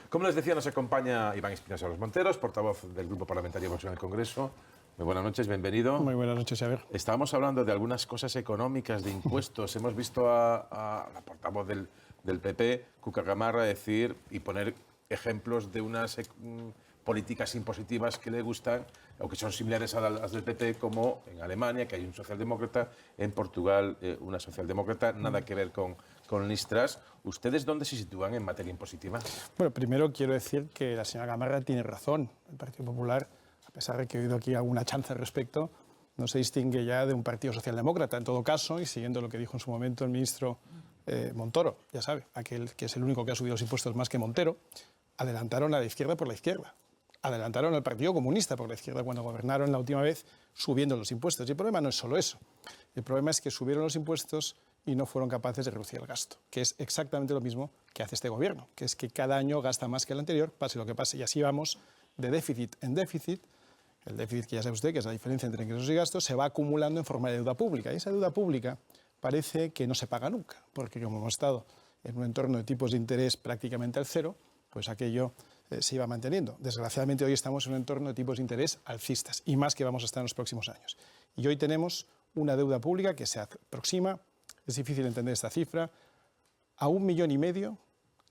Como les decía, nos acompaña Iván Espinosa Los Monteros, portavoz del Grupo Parlamentario Vox en el Congreso. Muy buenas noches, bienvenido. Muy buenas noches, Xavier. Estábamos hablando de algunas cosas económicas, de impuestos. Hemos visto a la portavoz del PP, Cuca Gamarra, decir y poner ejemplos de unas políticas impositivas que le gustan o que son similares a las del PP, como en Alemania, que hay un socialdemócrata, en Portugal una socialdemócrata, nada que ver con Liz Truss. ¿Ustedes dónde se sitúan en materia impositiva? Bueno, primero quiero decir que la señora Gamarra tiene razón. El Partido Popular, a pesar de que he oído aquí alguna chanza al respecto, no se distingue ya de un partido socialdemócrata. En todo caso, y siguiendo lo que dijo en su momento el ministro Montoro, ya sabe, aquel que es el único que ha subido los impuestos más que Montero, adelantaron a la izquierda por la izquierda. Adelantaron al Partido Comunista por la izquierda cuando gobernaron la última vez subiendo los impuestos. Y el problema no es solo eso. El problema es que subieron los impuestos y no fueron capaces de reducir el gasto, que es exactamente lo mismo que hace este gobierno, que es que cada año gasta más que el anterior, pase lo que pase. Y así vamos de déficit en déficit. El déficit, que ya sabe usted, que es la diferencia entre ingresos y gastos, se va acumulando en forma de deuda pública. Y esa deuda pública parece que no se paga nunca, porque como hemos estado en un entorno de tipos de interés prácticamente al cero, pues aquello se iba manteniendo. Desgraciadamente hoy estamos en un entorno de tipos de interés alcistas, y más que vamos a estar en los próximos años. Y hoy tenemos una deuda pública que se aproxima, es difícil entender esta cifra, a 1,5 millones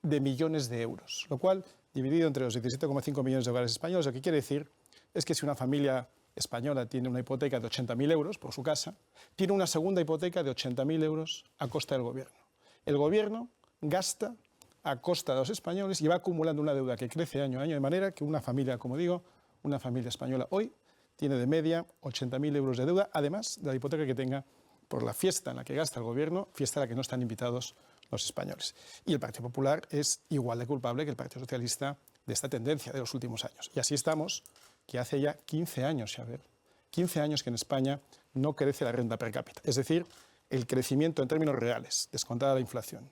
de millones de euros, lo cual, dividido entre los 17,5 millones de hogares españoles, lo que quiere decir es que si una familia española tiene una hipoteca de 80.000 euros por su casa, tiene una segunda hipoteca de 80.000 euros a costa del gobierno. El gobierno gasta a costa de los españoles y va acumulando una deuda que crece año a año, de manera que una familia, como digo, una familia española hoy tiene de media 80.000 euros de deuda, además de la hipoteca que tenga por la fiesta en la que gasta el gobierno, fiesta a la que no están invitados los españoles. Y el Partido Popular es igual de culpable que el Partido Socialista de esta tendencia de los últimos años. Y así estamos, que hace ya 15 años, Xavier, 15 años que en España no crece la renta per cápita. Es decir, el crecimiento en términos reales, descontada la inflación,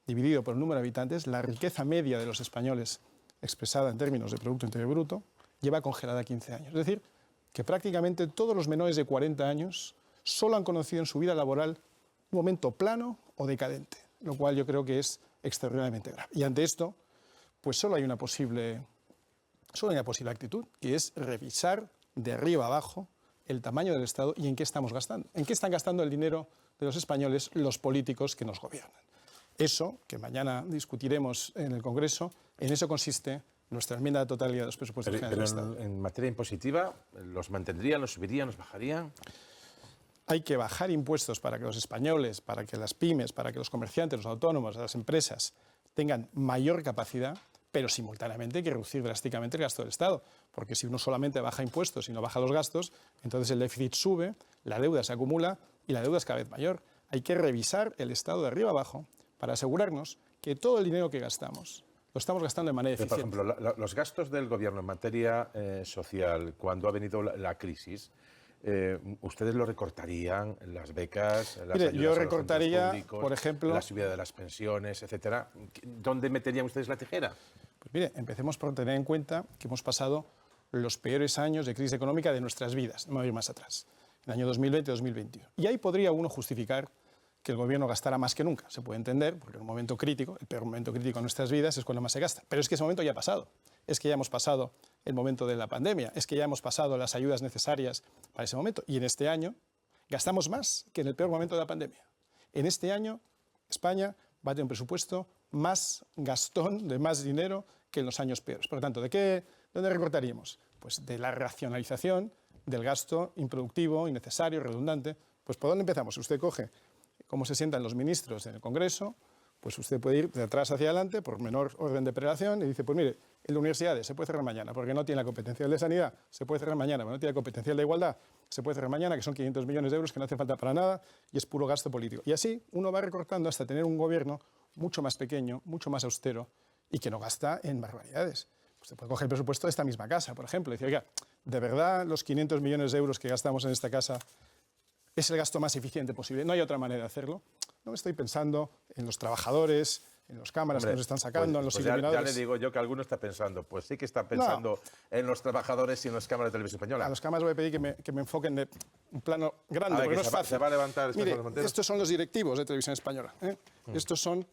dividido por el número de habitantes, la riqueza media de los españoles, expresada en términos de Producto Interior Bruto, lleva congelada 15 años. Es decir, que prácticamente todos los menores de 40 años solo han conocido en su vida laboral un momento plano o decadente, lo cual yo creo que es extraordinariamente grave. Y ante esto, pues solo hay una posible actitud, que es revisar de arriba abajo el tamaño del Estado y en qué estamos gastando. En qué están gastando el dinero de los españoles los políticos que nos gobiernan. Eso, que mañana discutiremos en el Congreso, en eso consiste nuestra enmienda de totalidad de los presupuestos generales del Estado. En materia impositiva, ¿los mantendrían, los subirían, los bajarían? Hay que bajar impuestos para que los españoles, para que las pymes, para que los comerciantes, los autónomos, las empresas tengan mayor capacidad, pero simultáneamente hay que reducir drásticamente el gasto del Estado, porque si uno solamente baja impuestos y no baja los gastos, entonces el déficit sube, la deuda se acumula y la deuda es cada vez mayor. Hay que revisar el Estado de arriba abajo para asegurarnos que todo el dinero que gastamos lo estamos gastando de manera eficiente. Por ejemplo, los gastos del Gobierno en materia social, cuando ha venido la crisis, ¿ustedes lo recortarían? Las becas, las ayudas yo a los recortaría, centros públicos, por ejemplo, la subida de las pensiones, etcétera. ¿Dónde meterían ustedes la tijera? Pues mire, empecemos por tener en cuenta que hemos pasado los peores años de crisis económica de nuestras vidas, no me voy a ir más atrás, el año 2020-2021. Y ahí podría uno justificar que el gobierno gastara más que nunca. Se puede entender, porque en un momento crítico, el peor momento crítico de nuestras vidas es cuando más se gasta. Pero es que ese momento ya ha pasado. Es que ya hemos pasado el momento de la pandemia. Es que ya hemos pasado las ayudas necesarias para ese momento. Y en este año gastamos más que en el peor momento de la pandemia. En este año España va a tener un presupuesto más gastón, de más dinero que en los años peores. Por lo tanto, ¿dónde recortaríamos? Pues de la racionalización del gasto improductivo, innecesario, redundante. Pues ¿por dónde empezamos? Usted coge cómo se sientan los ministros en el Congreso, pues usted puede ir de atrás hacia adelante por menor orden de prelación y dice, pues mire, en las universidades se puede cerrar mañana porque no tiene la competencia de sanidad, se puede cerrar mañana porque no tiene la competencia de igualdad, se puede cerrar mañana, que son 500 millones de euros que no hace falta para nada y es puro gasto político. Y así uno va recortando hasta tener un gobierno mucho más pequeño, mucho más austero y que no gasta en barbaridades. Usted puede coger el presupuesto de esta misma casa, por ejemplo, y decir, oiga, ¿de verdad los 500 millones de euros que gastamos en esta casa es el gasto más eficiente posible? No hay otra manera de hacerlo. No estoy pensando en los trabajadores, en los cámaras que nos están sacando, en los iluminadores. Ya le digo yo que alguno está pensando, pues sí que está pensando en los trabajadores y en las cámaras de televisión española. A los cámaras voy a pedir que me enfoquen de un plano grande, porque no es fácil. Se va a levantar. Mire, estos son los directivos de Televisión Española. Estos son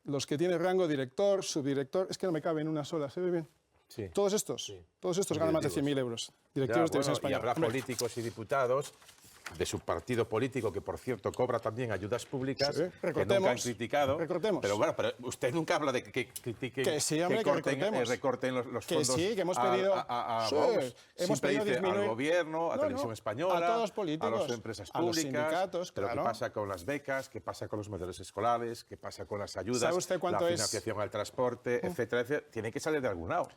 los que tienen rango director, subdirector, es que no me cabe en una sola, ¿se ve bien? Sí. Todos estos ganan más de 100.000 euros. Directivos de Televisión Y Española. habrá políticos y diputados de su partido político, que por cierto cobra también ayudas públicas, Sí, que nunca han criticado. Recortemos. Pero bueno, pero usted nunca habla de que critiquen, Que sí, hombre, que recorten los que fondos sí, que hemos pedido, a sí, Vox. hemos Siempre pedido dice disminuir, al gobierno, a No, Televisión no, Española, a todos los políticos, a las empresas a los públicas. sindicatos, Pero claro. ¿qué pasa con las becas? ¿Qué pasa con los modelos escolares? ¿Qué pasa con las ayudas? ¿Sabe usted cuánto la es? financiación al transporte, etcétera, etcétera? Tiene que salir de algún lado.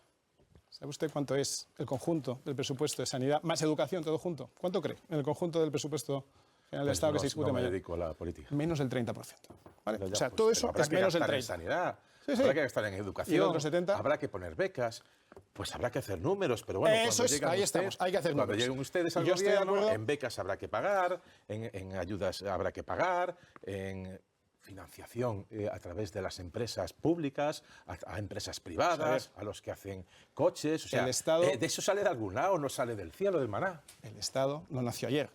¿Sabe usted cuánto es el conjunto del presupuesto de sanidad más educación, todo junto? ¿Cuánto cree en el conjunto del presupuesto general del Estado que se discute no me mañana? dedico a la política. Menos del 30%. ¿Vale? Ya, O sea, pues, todo eso habrá es que menos del gastar 30%. en sanidad, Sí, sí. habrá que gastar en ¿Y el educación, otro 70? habrá que poner becas, pues habrá que hacer números, pero bueno, Eso cuando es, llegan ahí ustedes, estamos, hay que hacer cuando números. lleguen ustedes al Y yo estoy de gobierno, acuerdo. en becas habrá que pagar, en ayudas habrá que pagar, en financiación a través de las empresas públicas, a empresas privadas, a los que hacen coches, o sea, El Estado- de eso sale de algún lado, no sale del cielo, del maná. El Estado no nació ayer.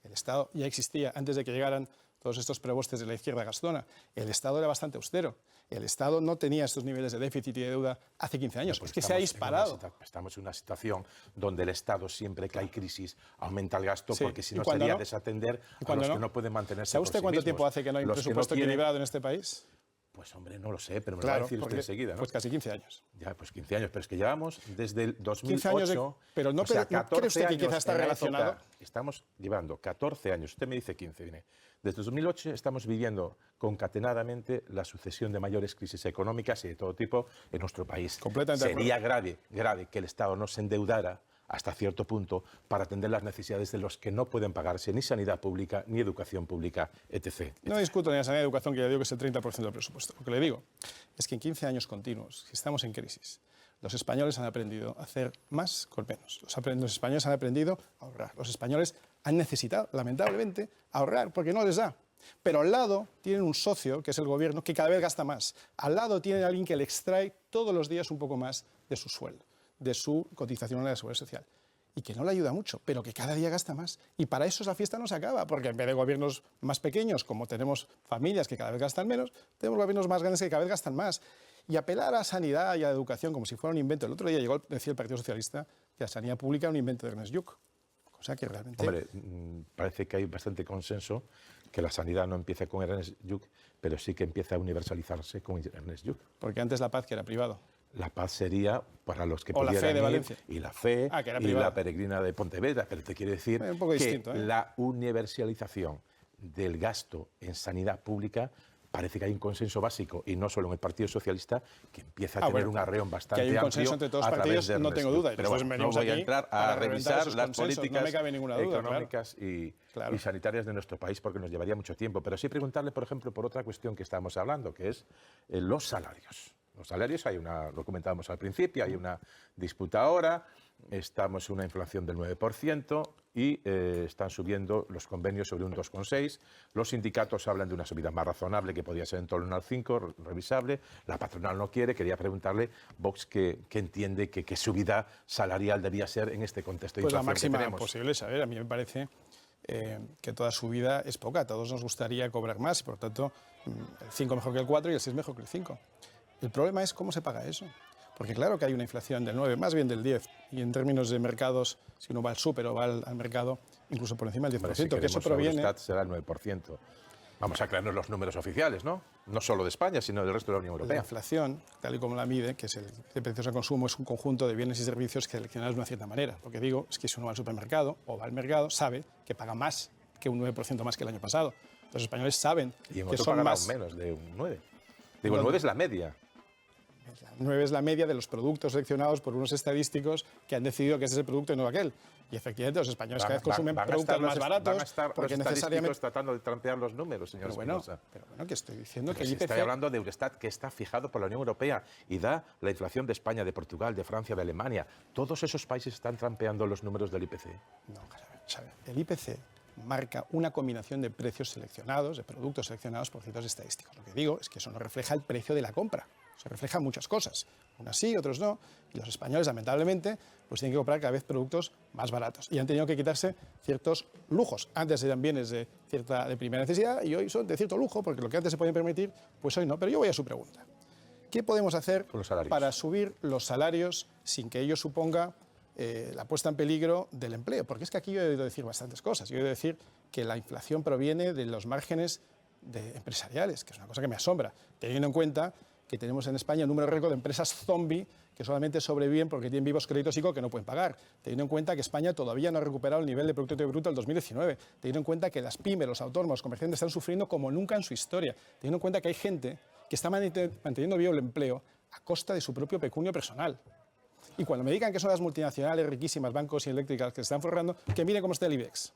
El Estado ya existía antes de que llegaran todos estos prebostes de la izquierda gastona. El Estado era bastante austero. El Estado no tenía estos niveles de déficit y de deuda hace 15 años. Pues es que se ha disparado. Estamos en una situación donde el Estado, siempre que hay crisis, aumenta el gasto, Sí, porque si ¿y no cuándo sería no? desatender ¿Y a cuándo los no? que no pueden mantenerse ¿Sabe por usted sí cuánto mismos. tiempo hace que no hay un Los que presupuesto quieren- equilibrado en este país? Pues hombre, no lo sé, pero me lo va a decir usted enseguida, ¿no? Pues casi 15 años. Ya, pues 15 años, pero es que llevamos desde el 2008... 15 años pero no, o sea, ¿no cree usted que 14 quizá años está en la relacionado? época- Estamos llevando 14 años, usted me dice 15, viene. Desde 2008 estamos viviendo concatenadamente la sucesión de mayores crisis económicas y de todo tipo en nuestro país. Completamente de Sería grave que el Estado no se endeudara hasta cierto punto para atender las necesidades de los que no pueden pagarse ni sanidad pública, ni educación pública, etc. No discuto ni la sanidad y educación, que ya digo que es el 30% del presupuesto. Lo que le digo es que en 15 años continuos, si estamos en crisis, los españoles han aprendido a hacer más con menos. Los españoles han aprendido a ahorrar. Los españoles han necesitado, lamentablemente, ahorrar porque no les da. Pero al lado tienen un socio, que es el gobierno, que cada vez gasta más. Al lado tienen a alguien que le extrae todos los días un poco más de su sueldo, de su cotización a la seguridad social. Y que no le ayuda mucho, pero que cada día gasta más. Y para eso la fiesta no se acaba, porque en vez de gobiernos más pequeños, como tenemos familias que cada vez gastan menos, tenemos gobiernos más grandes que cada vez gastan más. Y apelar a la sanidad y a la educación como si fuera un invento. El otro día decía el Partido Socialista que la sanidad pública era un invento de Ernest Lluch. Cosa que realmente... Hombre, parece que hay bastante consenso que la sanidad no empieza con Ernest Lluch, pero sí que empieza a universalizarse con Ernest Lluch. Porque antes la paz, que era privado. La paz sería para los que O la pudieran Fe de ir, Valencia. y la fe, Que era y privada. la peregrina de Pontevedra, pero te quiero decir Un poco que distinto, ¿eh? la universalización del gasto en sanidad pública parece que hay un consenso básico, y no solo en el Partido Socialista, que empieza a tener bueno, un arreón bastante que hay un amplio consenso entre todos a los través partidos, de no Ernest tengo Lluch. duda. Y Pero nosotros bueno, no venimos voy a aquí entrar a para reventar revisar esos las consensos, políticas no me cabe ninguna duda, económicas y sanitarias de nuestro país, porque nos llevaría mucho tiempo. Pero sí preguntarle, por ejemplo, por otra cuestión que estábamos hablando, que es los salarios. Los salarios, lo comentábamos al principio, hay una disputa ahora, estamos en una inflación del 9% y están subiendo los convenios sobre un 2,6%. Los sindicatos hablan de una subida más razonable, que podría ser en torno al 5%, revisable. La patronal no quiere. Quería preguntarle, Vox, ¿qué entiende que subida salarial debía ser en este contexto de Pues la inflación que máxima tenemos? posible, saber. A mí me parece que toda subida es poca. A todos nos gustaría cobrar más y, por tanto, el 5 mejor que el 4 y el 6 mejor que el 5. El problema es cómo se paga eso. Porque claro que hay una inflación del 9, más bien del 10. Y en términos de mercados, si uno va al súper o va al mercado, incluso por encima del 10%. Hombre, si que eso queremos proviene... Eurostat será el 9%. Vamos a aclararnos los números oficiales, ¿no? No solo de España, sino del resto de la Unión La Europea. inflación, tal y como la mide, que es el de precios al consumo, es un conjunto de bienes y servicios que seleccionados de una cierta manera. Lo que digo es que si uno va al supermercado o va al mercado, sabe que paga más que un 9% más que el año pasado. Los españoles saben Y en que otro son pagará más... menos de un 9. Digo, el 9 es la media. 9 es la media de los productos seleccionados por unos estadísticos que han decidido que ese es el producto y no aquel. Y efectivamente los españoles cada vez consumen productos más baratos van a estar porque los necesariamente... estadísticos tratando de trampear los números, señor Espinosa. Pero bueno, que estoy diciendo que Pero el si IPC... estoy hablando de Eurostat, que está fijado por la Unión Europea y da la inflación de España, de Portugal, de Francia, de Alemania. Todos esos países están trampeando los números del IPC. No, Xavier, el IPC marca una combinación de precios seleccionados, de productos seleccionados por ciertos estadísticos. Lo que digo es que eso no refleja el precio de la compra. Se reflejan muchas cosas. Unas sí, otros no. Y los españoles, lamentablemente, pues tienen que comprar cada vez productos más baratos. Y han tenido que quitarse ciertos lujos. Antes eran bienes de primera necesidad y hoy son de cierto lujo, porque lo que antes se podían permitir, pues hoy no. Pero yo voy a su pregunta. ¿Qué podemos hacer para subir los salarios sin que ello suponga la puesta en peligro del empleo? Porque es que aquí yo he oído decir bastantes cosas. Yo he oído decir que la inflación proviene de los márgenes empresariales, que es una cosa que me asombra, teniendo en cuenta que tenemos en España un número récord de empresas zombie que solamente sobreviven porque tienen vivos créditos ICO que no pueden pagar, teniendo en cuenta que España todavía no ha recuperado el nivel de Producto Interior Bruto del 2019, teniendo en cuenta que las pymes, los autónomos, los comerciantes están sufriendo como nunca en su historia, teniendo en cuenta que hay gente que está manteniendo vivo el empleo a costa de su propio pecunio personal. Y cuando me digan que son las multinacionales riquísimas, bancos y eléctricas que se están forrando, que mire cómo está el IBEX.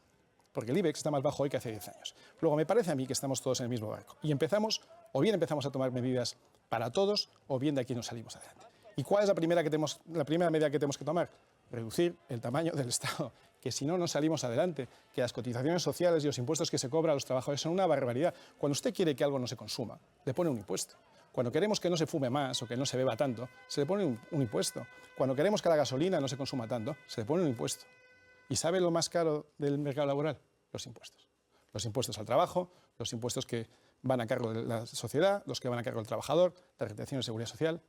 Porque el IBEX está más bajo hoy que hace 10 años. Luego, me parece a mí que estamos todos en el mismo barco. Y o bien empezamos a tomar medidas para todos, o bien de aquí nos salimos adelante. ¿Y cuál es la primera medida que tenemos que tomar? Reducir el tamaño del Estado, que si no, no salimos adelante, que las cotizaciones sociales y los impuestos que se cobran a los trabajadores son una barbaridad. Cuando usted quiere que algo no se consuma, le pone un impuesto. Cuando queremos que no se fume más o que no se beba tanto, se le pone un impuesto. Cuando queremos que la gasolina no se consuma tanto, se le pone un impuesto. ¿Y sabe lo más caro del mercado laboral? Los impuestos. Los impuestos al trabajo, los impuestos que van a cargo de la sociedad, los que van a cargo del trabajador, la retención de seguridad social.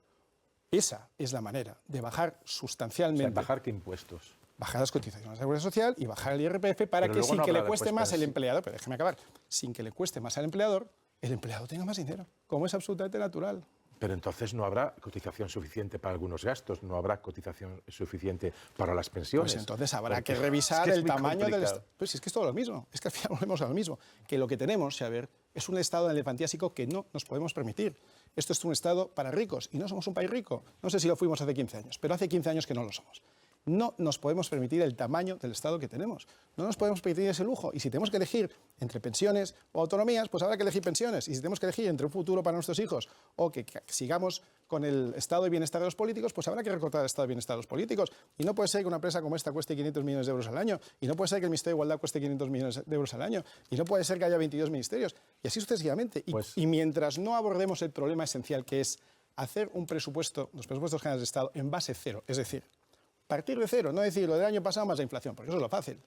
Esa es la manera de bajar sustancialmente. O sea, ¿bajar qué impuestos? Bajar las cotizaciones de seguridad social y bajar el IRPF para que sin que le cueste más el empleador, pero déjeme acabar, sin que le cueste más al empleador, el empleado tenga más dinero, como es absolutamente natural. Pero entonces no habrá cotización suficiente para algunos gastos, no habrá cotización suficiente para las pensiones. Pues entonces habrá que revisar el tamaño del Estado. Pues es que es todo lo mismo, es que al final volvemos a lo mismo. Que lo que tenemos, Xavier, es un Estado elefantiásico que no nos podemos permitir. Esto es un Estado para ricos y no somos un país rico. No sé si lo fuimos hace 15 años, pero hace 15 años que no lo somos. No nos podemos permitir el tamaño del Estado que tenemos. No nos podemos permitir ese lujo. Y si tenemos que elegir entre pensiones o autonomías, pues habrá que elegir pensiones. Y si tenemos que elegir entre un futuro para nuestros hijos o que sigamos con el estado de bienestar de los políticos, pues habrá que recortar el estado de bienestar de los políticos. Y no puede ser que una empresa como esta cueste 500 millones de euros al año. Y no puede ser que el Ministerio de Igualdad cueste 500 millones de euros al año. Y no puede ser que haya 22 ministerios. Y así sucesivamente. Y mientras no abordemos el problema esencial, que es hacer un presupuesto, los presupuestos generales de Estado, en base cero, es decir, partir de cero, no decir lo del año pasado más la inflación, porque eso es lo fácil.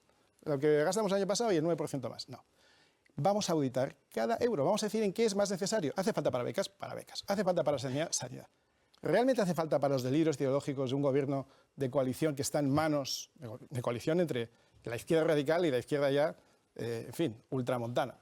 Lo que gastamos el año pasado y el 9% más. No. Vamos a auditar cada euro. Vamos a decir en qué es más necesario. ¿Hace falta para becas? Para becas. ¿Hace falta para sanidad? Sanidad. ¿Realmente hace falta para los delirios ideológicos de un gobierno de coalición que está en manos de coalición entre la izquierda radical y la izquierda ya, en fin, ultramontana?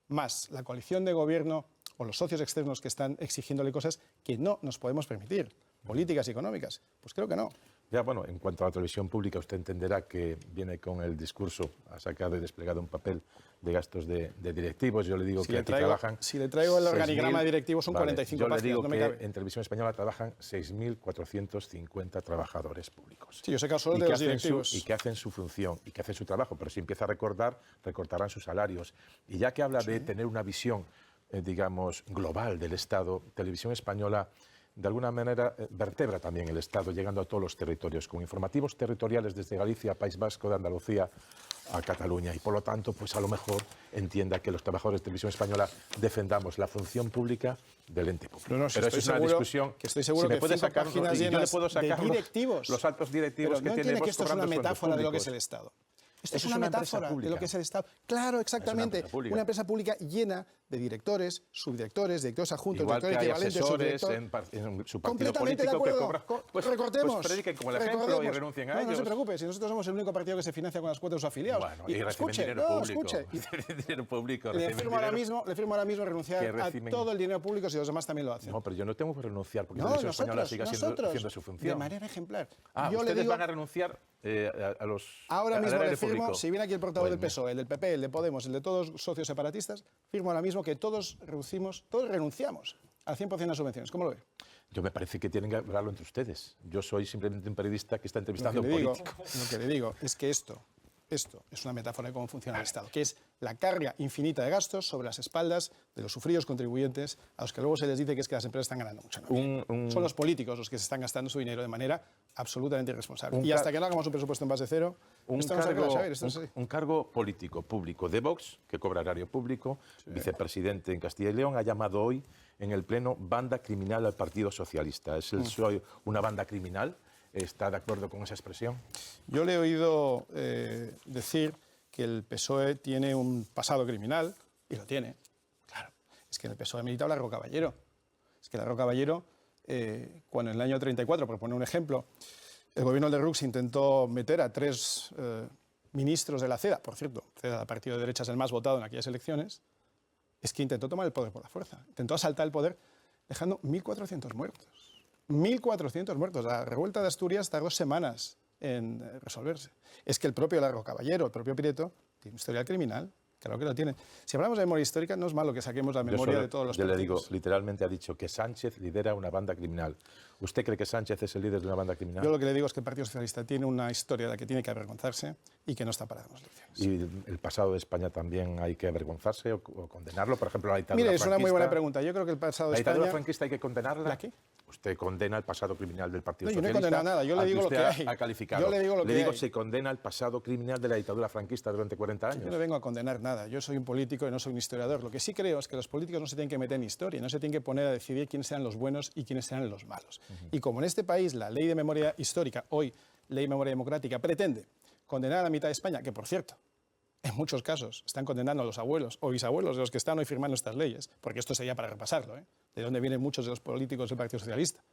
Más la coalición de gobierno o los socios externos que están exigiéndole cosas que no nos podemos permitir. Políticas y económicas. Pues creo que no. Ya, bueno, en cuanto a la televisión pública, usted entenderá que viene con el discurso, ha sacado y desplegado un papel de gastos de directivos. Yo le digo que aquí trabajan... Si le traigo el organigrama de directivos, son 45 páginas. Yo le digo que en Televisión Española trabajan 6.450 trabajadores públicos. Sí, yo sé que solo de los directivos. Y que hacen su función, y que hacen su trabajo, pero si empieza a recortar, recortarán sus salarios. Y ya que habla de tener una visión, digamos, global del Estado, Televisión Española de alguna manera vertebra también el Estado, llegando a todos los territorios, con informativos territoriales desde Galicia, País Vasco, de Andalucía a Cataluña. Y por lo tanto, pues a lo mejor entienda que los trabajadores de Televisión Española defendamos la función pública del ente público. No, pero eso es una discusión que estoy seguro que puede sacar páginas llenas yo le puedo sacar de directivos. Los altos directivos pero que tienen que esto es una metáfora de lo que es el Estado. Esto es una metáfora de lo que es el Estado. Claro, exactamente. Una empresa pública llena de directores, subdirectores, directores adjuntos, directores equivalentes, subdirectores en su partido político que cobra. Pues recortemos. Pues prediquen como el ejemplo y renuncien a ellos. No se preocupe, si nosotros somos el único partido que se financia con las cuotas de sus afiliados. Bueno, y reciben dinero público. Dinero público. Le firmo ahora mismo renunciar a todo el dinero público si los demás también lo hacen. No, pero yo no tengo que renunciar porque la Televisión Española siga haciendo su función. De manera ejemplar. Ustedes van a renunciar a los... Ahora mismo le firmo, si viene aquí el portavoz del PSOE, el del PP, el de Podemos, el de todos los socios separatistas, firmo ahora mismo que todos renunciamos al 100% de las subvenciones. ¿Cómo lo ve? Yo me parece que tienen que hablarlo entre ustedes. Yo soy simplemente un periodista que está entrevistando a un político. Lo que le digo es que esto esto es una metáfora de cómo funciona el Estado, que es la carga infinita de gastos sobre las espaldas de los sufridos contribuyentes, a los que luego se les dice que es que las empresas están ganando mucho. Son los políticos los que se están gastando su dinero de manera absolutamente irresponsable. Y hasta que no hagamos un presupuesto en base cero, un cargo político público de Vox, que cobra horario público, vicepresidente en Castilla y León, ha llamado hoy en el Pleno banda criminal al Partido Socialista. ¿Es el PSOE una banda criminal? ¿Está de acuerdo con esa expresión? Yo le he oído decir que el PSOE tiene un pasado criminal, y lo tiene. Claro, es que en el PSOE ha militado Largo Caballero. Es que Largo Caballero, cuando en el año 34, por poner un ejemplo, el gobierno de Rux intentó meter a 3 ministros de la CEDA, por cierto, CEDA, el partido de derechas el más votado en aquellas elecciones, es que intentó tomar el poder por la fuerza, intentó asaltar el poder dejando 1.400 muertos. 1.400 muertos. La revuelta de Asturias tardó semanas en resolverse. Es que el propio Largo Caballero, el propio Prieto, tiene un historial criminal. Claro que lo tiene. Si hablamos de memoria histórica, no es malo que saquemos la memoria de todos los partidos. Yo le digo, literalmente ha dicho que Sánchez lidera una banda criminal. ¿Usted cree que Sánchez es el líder de una banda criminal? Yo lo que le digo es que el Partido Socialista tiene una historia de la que tiene que avergonzarse y que no está para darnos lecciones. ¿Y el pasado de España también hay que avergonzarse o condenarlo? Por ejemplo, la dictadura franquista. Mire, es una muy buena pregunta. Yo creo que el pasado de España... ¿La dictadura franquista hay que condenarla? ¿La qué? Usted condena el pasado criminal del Partido Socialista. Yo no he condenado nada, yo le digo lo que hay. Ha calificado. Yo le digo lo que hay. Se condena el pasado criminal de la dictadura franquista durante 40 años. Yo no vengo a condenar nada, yo soy un político y no soy un historiador. Lo que sí creo es que los políticos no se tienen que meter en historia, no se tienen que poner a decidir quiénes serán los buenos y quiénes serán los malos. Y como en este país la ley de memoria histórica, hoy ley de memoria democrática, pretende condenar a la mitad de España, que por cierto, en muchos casos están condenando a los abuelos o bisabuelos de los que están hoy firmando estas leyes, porque esto sería para repasarlo, de dónde vienen muchos de los políticos del Partido Socialista.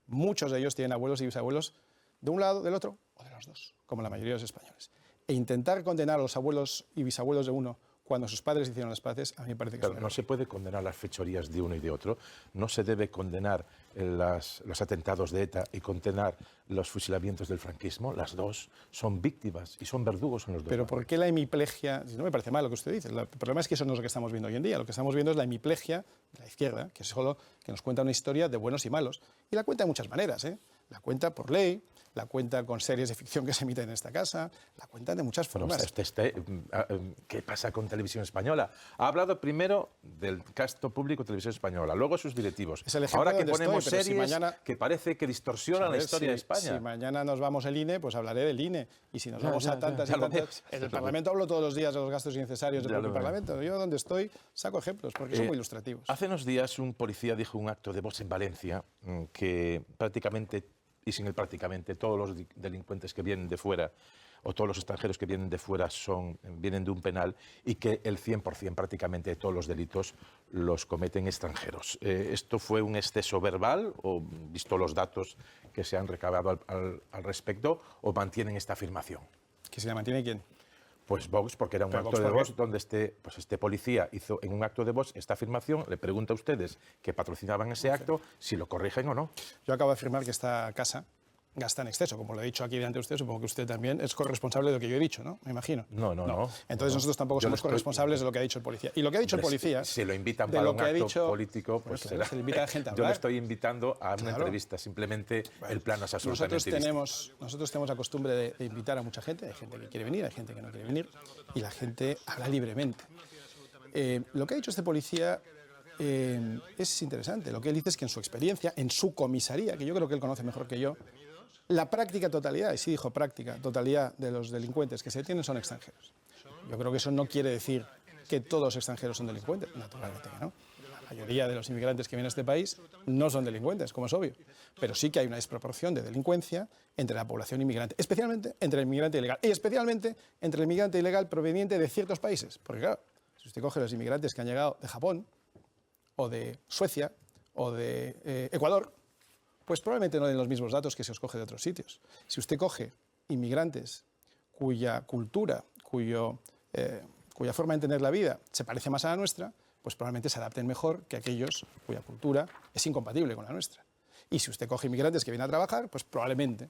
Muchos de ellos tienen abuelos y bisabuelos de un lado, del otro o de los dos, como la mayoría de los españoles. E intentar condenar a los abuelos y bisabuelos de uno cuando sus padres hicieron las paces, a mí me parece que no se puede condenar las fechorías de uno y de otro. No se debe condenar los atentados de ETA y condenar los fusilamientos del franquismo. Las dos son víctimas y son verdugos en los dos. Pero ¿por qué la hemiplegia? No me parece mal lo que usted dice. El problema es que eso no es lo que estamos viendo hoy en día. Lo que estamos viendo es la hemiplegia de la izquierda, que es solo que nos cuenta una historia de buenos y malos. Y la cuenta de muchas maneras, La cuenta por ley, la cuenta con series de ficción que se emiten en esta casa, la cuenta de muchas formas. ¿Qué pasa con Televisión Española? Ha hablado primero del gasto público de Televisión Española, luego sus directivos. Ahora que ponemos series que parece que distorsionan la historia de España. Si mañana nos vamos al INE, pues hablaré del INE. Y si nos vamos a tantas y tantas... En el Parlamento hablo todos los días de los gastos innecesarios del propio Parlamento. Yo donde estoy saco ejemplos, porque son muy ilustrativos. Hace unos días un policía dijo en un acto de Vox en Valencia que prácticamente, y sin el prácticamente, todos los delincuentes que vienen de fuera o todos los extranjeros que vienen de fuera vienen de un penal y que el 100% prácticamente de todos los delitos los cometen extranjeros. ¿Esto fue un exceso verbal o, visto los datos que se han recabado al respecto, o mantienen esta afirmación? ¿Que se la mantiene quién? Pues Vox, porque era un acto de Vox donde este policía hizo en un acto de Vox esta afirmación. Le pregunto a ustedes que patrocinaban ese acto si lo corrigen o no. Yo acabo de afirmar que esta casa gasta en exceso, como lo he dicho aquí delante de usted, supongo que usted también es corresponsable de lo que yo he dicho, ¿no? Me imagino. No. Entonces nosotros tampoco somos corresponsables de lo que ha dicho el policía. Y lo que ha dicho el policía... Si lo invitan para un acto político, pues será. Se le invita a gente a hablar. Yo le estoy invitando a una entrevista, simplemente el plano es absolutamente Nosotros tenemos la costumbre de invitar a mucha gente, hay gente que quiere venir, hay gente que no quiere venir, y la gente habla libremente. Lo que ha dicho este policía es interesante. Lo que él dice es que en su experiencia, en su comisaría, que yo creo que él conoce mejor que yo, la práctica totalidad, y sí dijo práctica totalidad de los delincuentes que se detienen son extranjeros. Yo creo que eso no quiere decir que todos los extranjeros son delincuentes, naturalmente que no. La mayoría de los inmigrantes que vienen a este país no son delincuentes, como es obvio, pero sí que hay una desproporción de delincuencia entre la población inmigrante, especialmente entre el inmigrante ilegal, y especialmente entre el inmigrante ilegal proveniente de ciertos países. Porque claro, si usted coge los inmigrantes que han llegado de Japón, o de Suecia, o de Ecuador, pues probablemente no den los mismos datos que se os coge de otros sitios. Si usted coge inmigrantes cuya cultura, cuya forma de entender la vida se parece más a la nuestra, pues probablemente se adapten mejor que aquellos cuya cultura es incompatible con la nuestra. Y si usted coge inmigrantes que vienen a trabajar, pues probablemente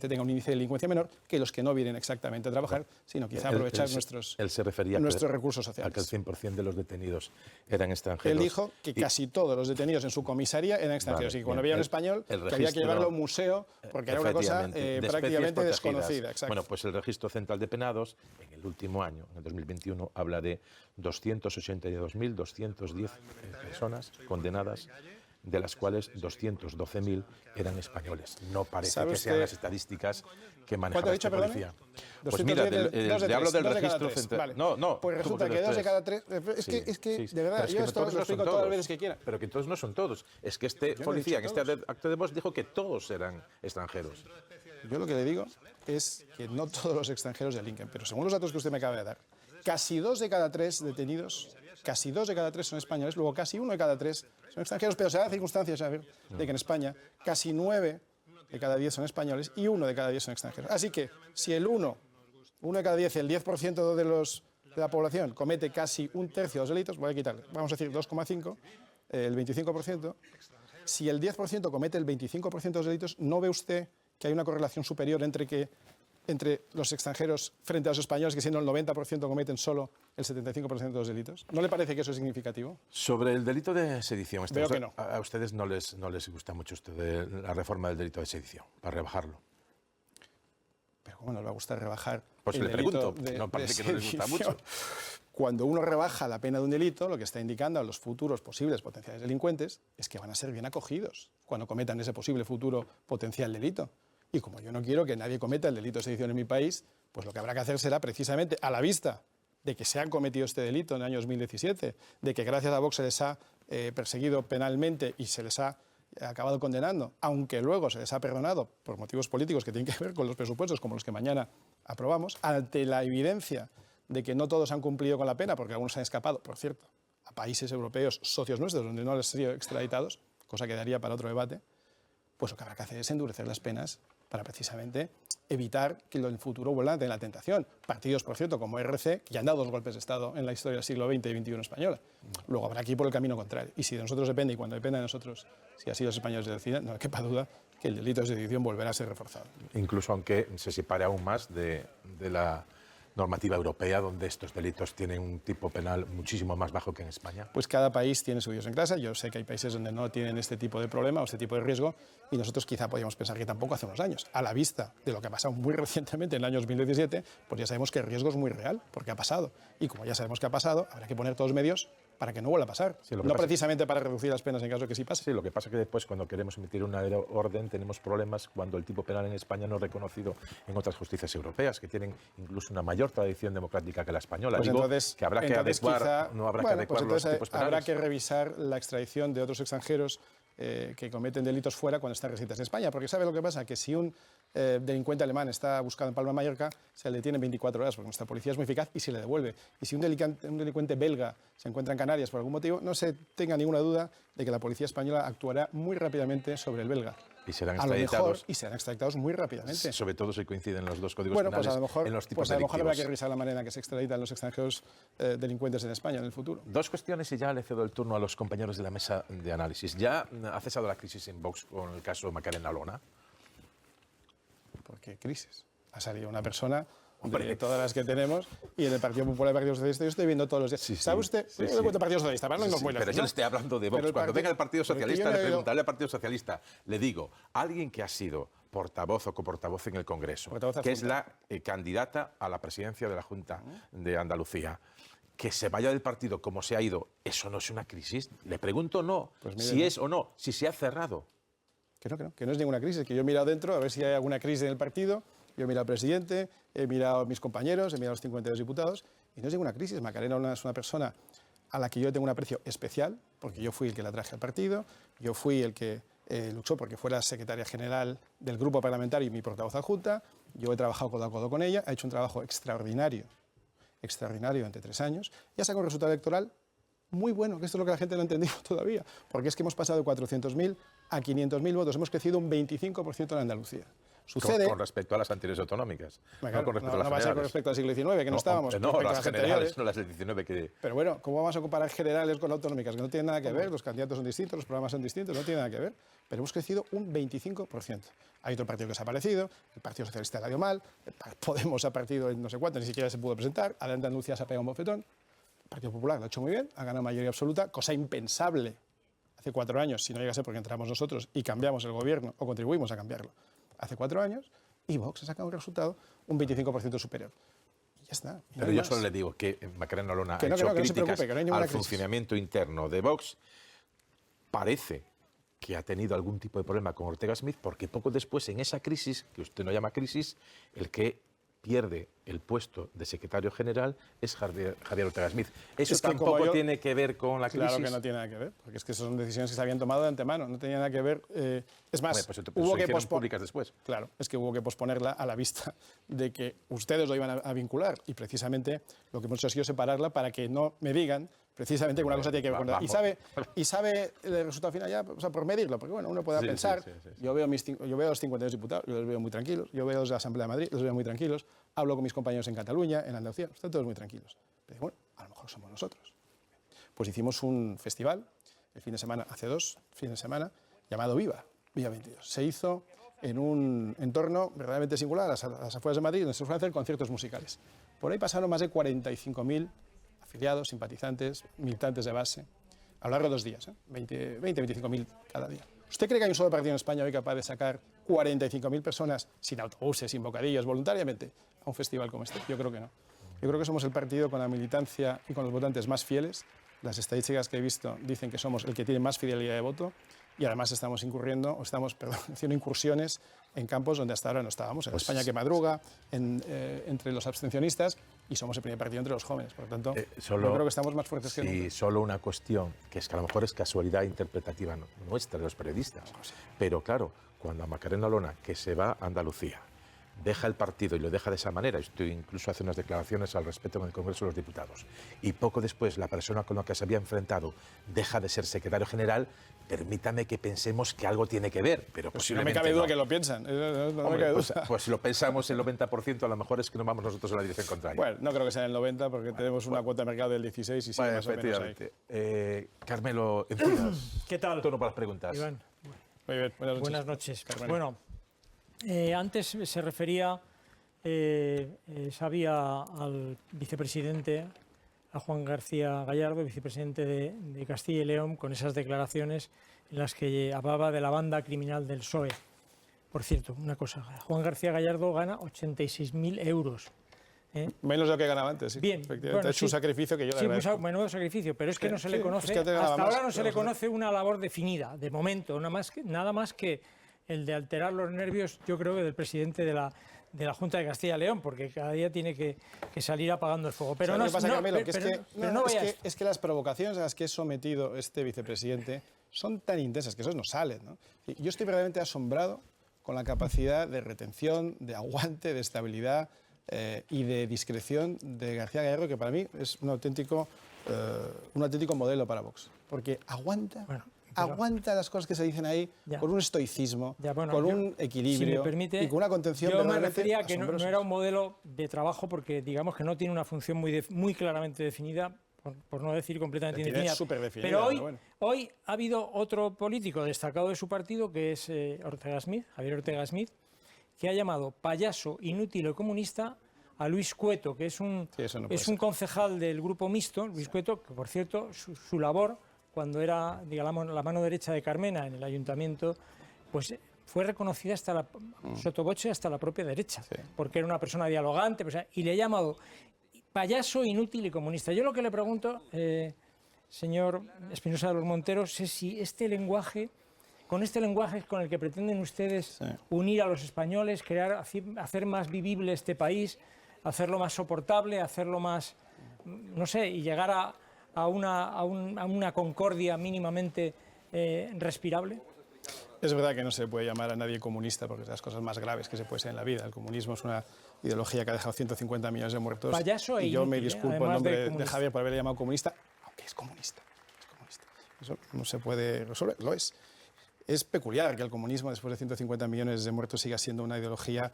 tenga un índice de delincuencia menor que los que no vienen exactamente a trabajar, sino quizá aprovechar nuestros recursos sociales. A que el 100% de los detenidos eran extranjeros. Él dijo que casi todos los detenidos en su comisaría eran extranjeros, y que cuando había un español que había que llevarlo a un museo porque era una cosa prácticamente desconocida. Exacto. Bueno, pues el Registro Central de Penados, en el último año, en el 2021, habla de 282.210 personas condenadas, de las cuales 212.000 eran españoles. No parece que sean las estadísticas que maneja esta policía. Pues mira, le hablo del Registro Central. Vale. No, pues resulta que 2 de cada 3... Es que de verdad, yo esto lo explico todas las veces que quiera. Pero que todos no son todos. Es que este policía, en este acto de voz, dijo que todos eran extranjeros. Yo lo que le digo es que no todos los extranjeros delinquen, pero según los datos que usted me acaba de dar, casi 2 de cada 3 detenidos, casi 2 de cada 3 son españoles, luego casi 1 de cada 3 son extranjeros, pero se da circunstancias de que en España casi 9 de cada 10 son españoles y 1 de cada 10 son extranjeros. Así que si el 1 de cada 10, el 10% de la población comete casi un tercio de los delitos, voy a quitarle, vamos a decir 2,5, el 25%, si el 10% comete el 25% de los delitos, ¿no ve usted que hay una correlación superior entre los extranjeros frente a los españoles, que siendo el 90% cometen solo el 75% de los delitos? ¿No le parece que eso es significativo? Sobre el delito de sedición, veo que no. A ustedes no les gusta mucho la reforma del delito de sedición, para rebajarlo. Pero ¿cómo nos va a gustar rebajar pues el le pregunto, no parece que no les gusta mucho. Cuando uno rebaja la pena de un delito, lo que está indicando a los futuros posibles potenciales delincuentes es que van a ser bien acogidos cuando cometan ese posible futuro potencial delito. Y como yo no quiero que nadie cometa el delito de sedición en mi país, pues lo que habrá que hacer será precisamente, a la vista de que se han cometido este delito en el año 2017, de que gracias a Vox se les ha perseguido penalmente y se les ha acabado condenando, aunque luego se les ha perdonado por motivos políticos que tienen que ver con los presupuestos, como los que mañana aprobamos, ante la evidencia de que no todos han cumplido con la pena, porque algunos han escapado, por cierto, a países europeos socios nuestros, donde no les han sido extraditados, cosa que daría para otro debate, pues lo que habrá que hacer es endurecer las penas para precisamente evitar que en el futuro vuelvan a tener la tentación. Partidos, por cierto, como RC, que ya han dado 2 golpes de Estado en la historia del siglo XX y XXI española. Luego habrá que ir por el camino contrario. Y si de nosotros depende, y cuando dependa de nosotros, si así los españoles deciden, no quepa duda que el delito de sedición volverá a ser reforzado. Incluso aunque se separe aún más de la normativa europea, donde estos delitos tienen un tipo penal muchísimo más bajo que en España? Pues cada país tiene su Dios en casa. Yo sé que hay países donde no tienen este tipo de problema o este tipo de riesgo, y nosotros quizá podíamos pensar que tampoco hace unos años. A la vista de lo que ha pasado muy recientemente en el año 2017, pues ya sabemos que el riesgo es muy real, porque ha pasado. Y como ya sabemos que ha pasado, habrá que poner todos los medios para que no vuelva a pasar. Sí, no precisamente para reducir las penas en caso de que sí pase. Sí, lo que pasa es que después, cuando queremos emitir una orden, tenemos problemas cuando el tipo penal en España no es reconocido en otras justicias europeas, que tienen incluso una mayor tradición democrática que la española. Pues digo entonces, que habrá que adecuar, quizá, no habrá que adecuar los tipos penales. Habrá que revisar la extradición de otros extranjeros que cometen delitos fuera cuando están residentes en España. Porque ¿sabe lo que pasa? Que si un delincuente alemán está buscado en Palma de Mallorca, se le detiene en 24 horas, porque nuestra policía es muy eficaz y se le devuelve. Y si un delincuente belga se encuentra en Canarias por algún motivo, no se tenga ninguna duda de que la policía española actuará muy rápidamente sobre el belga. Y serán extraditados. A lo mejor, y serán extraditados muy rápidamente. Sobre todo si coinciden los dos códigos penales pues en los tipos delictivos. A lo mejor habrá que revisar la manera en que se extraditan los extranjeros delincuentes en España en el futuro. 2 cuestiones y ya le cedo el turno a los compañeros de la mesa de análisis. ¿Ya ha cesado la crisis en Vox con el caso Macarena Olona? ¿Por qué crisis? Ha salido una persona de todas las que tenemos, y en el Partido Popular y el Partido Socialista yo estoy viendo todos los días. Sí, ¿Sabe usted? Yo le cuento Partido Socialista, pero yo le estoy hablando de Vox. Cuando venga el Partido Socialista, le preguntaré al Partido Socialista. Le digo, alguien que ha sido portavoz o coportavoz en el Congreso, que es la candidata a la presidencia de la Junta de Andalucía, que se vaya del partido como se ha ido, ¿eso no es una crisis? Le pregunto si es o no, si se ha cerrado. Que no es ninguna crisis, que yo he mirado dentro a ver si hay alguna crisis en el partido. Yo he mirado al presidente, he mirado a mis compañeros, he mirado a los 52 diputados, y no es ninguna crisis. Macarena Olona es una persona a la que yo tengo un aprecio especial, porque yo fui el que la traje al partido, yo fui el que luchó porque fuera secretaria general del grupo parlamentario y mi portavoz adjunta. Yo he trabajado codo a codo con ella, ha hecho un trabajo extraordinario durante 3 años, y ha sacado un resultado electoral muy bueno, que esto es lo que la gente no ha entendido todavía, porque es que hemos pasado de 400.000 a 500.000 votos, hemos crecido un 25% en Andalucía. Sucede con respecto a las anteriores autonómicas, claro, no con respecto a las va a ser con respecto al siglo XIX, que no estábamos. No, las generales, no las del XIX. Pero bueno, ¿cómo vamos a comparar generales con autonómicas? Que no tienen nada que ver, los candidatos son distintos, los programas son distintos, no tiene nada que ver. pero hemos crecido un 25%. Hay otro partido que se ha parecido, el Partido Socialista le ha ido mal, Podemos ha partido en no sé cuánto, ni siquiera se pudo presentar, Adelante Andalucía se ha pegado un bofetón, el Partido Popular lo ha hecho muy bien, ha ganado mayoría absoluta, cosa impensable hace 4 años, si no llega a ser porque entramos nosotros y cambiamos el gobierno o contribuimos a cambiarlo hace 4 años, y Vox ha sacado un resultado un 25% superior. Y ya está. Pero yo solo le digo que Macarena Olona ha hecho no se críticas preocupe, que no hay ninguna al crisis. funcionamiento interno de Vox. Parece que ha tenido algún tipo de problema con Ortega Smith, porque poco después, en esa crisis, que usted no llama crisis, el que pierde el puesto de secretario general es Javier Ortega Smith. ¿Eso tampoco tiene que ver con la crisis? Claro que no tiene nada que ver, porque es que son decisiones que se habían tomado de antemano, no tenía nada que ver. Es más, hubo que públicas después. Claro, es que hubo que posponerla a la vista de que ustedes lo iban a vincular, y precisamente lo que hemos hecho ha sido separarla para que no me digan precisamente que una cosa tiene que ver con otra. Y sabe el resultado final ya, o sea, por medirlo, porque bueno, uno puede pensar, sí. Yo veo a los 52 diputados, yo los veo muy tranquilos, yo veo a los de la Asamblea de Madrid, los veo muy tranquilos, hablo con mis compañeros en Cataluña, en Andalucía, están todos muy tranquilos. Pero bueno, a lo mejor somos nosotros. Pues hicimos un festival, el fin de semana, hace 2 fines de semana, llamado Viva 22. Se hizo en un entorno verdaderamente singular, a las afueras de Madrid, donde se fueron a hacer conciertos musicales. Por ahí pasaron más de 45.000 afiliados, simpatizantes, militantes de base, a lo largo de 2 días, 25.000 cada día. ¿Usted cree que hay un solo partido en España hoy capaz de sacar 45.000 personas sin autobuses, sin bocadillos, voluntariamente a un festival como este? Yo creo que no. Yo creo que somos el partido con la militancia y con los votantes más fieles. Las estadísticas que he visto dicen que somos el que tiene más fidelidad de voto, y además estamos haciendo incursiones en campos donde hasta ahora no estábamos, en pues España que madruga, entre los abstencionistas, y somos el primer partido entre los jóvenes. Por lo tanto, yo creo que estamos más fuertes que nunca. Sí, solo una cuestión, que es que a lo mejor es casualidad interpretativa nuestra, de los periodistas. Pero claro, cuando a Macarena Olona, que se va a Andalucía, deja el partido y lo deja de esa manera, esto incluso hace unas declaraciones al respecto en el Congreso de los Diputados, y poco después la persona con la que se había enfrentado deja de ser secretario general, permítame que pensemos que algo tiene que ver, pero posiblemente no me cabe duda que lo piensan. Hombre, pues si lo pensamos el 90%, a lo mejor es que no vamos nosotros en la dirección contraria. Bueno, no creo que sea en el 90%, porque tenemos una cuota de mercado del 16% y sigue más o menos ahí. Carmelo Encinas. ¿Qué tal? Turno para las preguntas. Iván. Muy bien, buenas noches. Carmelo. Bueno, antes se refería, sabía al vicepresidente, a Juan García Gallardo, vicepresidente de Castilla y León, con esas declaraciones en las que hablaba de la banda criminal del PSOE. Por cierto, una cosa, Juan García Gallardo gana 86.000 euros. Menos de lo que ganaba antes, sí. Bien, efectivamente, bueno, es un sacrificio que yo le agradezco. Sí, menudo sacrificio, pero es que no se le conoce, hasta ahora no se le conoce una labor definida, de momento, nada más que el de alterar los nervios, yo creo, que del presidente de la Junta de Castilla y León, porque cada día tiene que salir apagando el fuego. Pero no, es que las provocaciones a las que es sometido este vicepresidente son tan intensas que esos no salen, ¿no? Yo estoy verdaderamente asombrado con la capacidad de retención, de aguante, de estabilidad y de discreción de García Gallardo, que para mí es un auténtico modelo para Vox, porque aguanta las cosas que se dicen ahí con un estoicismo, con un equilibrio, si me permite, y con una contención. Yo me refería a que no era un modelo de trabajo, porque digamos que no tiene una función muy claramente definida, por no decir completamente indefinida. Pero hoy ha habido otro político destacado de su partido, que es Javier Ortega Smith, que ha llamado payaso, inútil o comunista a Luis Cueto, que es un concejal del Grupo Mixto. Luis Cueto, que por cierto, su labor, cuando era, digamos, la mano derecha de Carmena en el ayuntamiento, pues fue reconocida hasta sotto voce hasta la propia derecha, porque era una persona dialogante, y le ha llamado payaso, inútil y comunista. Yo lo que le pregunto, señor Espinosa de los Monteros, es si con este lenguaje con el que pretenden ustedes unir a los españoles, hacer más vivible este país, hacerlo más soportable, hacerlo más, no sé, y llegar a una concordia mínimamente respirable. Es verdad que no se puede llamar a nadie comunista, porque es de las cosas más graves que se puede ser en la vida. El comunismo es una ideología que ha dejado 150 millones de muertos. Payaso y yo me disculpo en nombre de Javier por haberle llamado comunista, aunque es comunista. Eso no se puede resolver, lo es. Es peculiar que el comunismo, después de 150 millones de muertos, siga siendo una ideología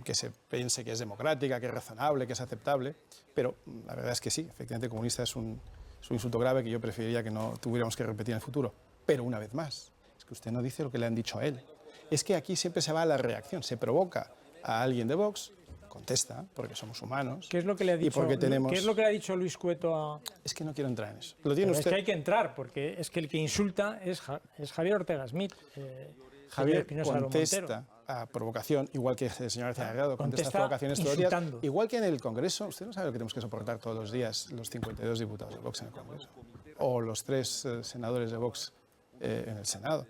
que se piense que es democrática, que es razonable, que es aceptable, pero la verdad es que sí, efectivamente comunista es un insulto grave que yo preferiría que no tuviéramos que repetir en el futuro. Pero una vez más, que usted no dice lo que le han dicho a él. Es que aquí siempre se va a la reacción, se provoca a alguien de Vox, contesta, porque somos humanos. ¿Qué es lo que le ha dicho, ¿qué es lo que le ha dicho Luis Cueto a...? Es que no quiero entrar en eso. Lo tiene usted. Es que hay que entrar, porque es que el que insulta es Javier Ortega Smith. Javier contesta a provocación, igual que el señor García Delgado contesta a provocaciones todos los días. Igual que en el Congreso, usted no sabe lo que tenemos que soportar todos los días los 52 diputados de Vox en el Congreso, o los 3 senadores de Vox en el Senado.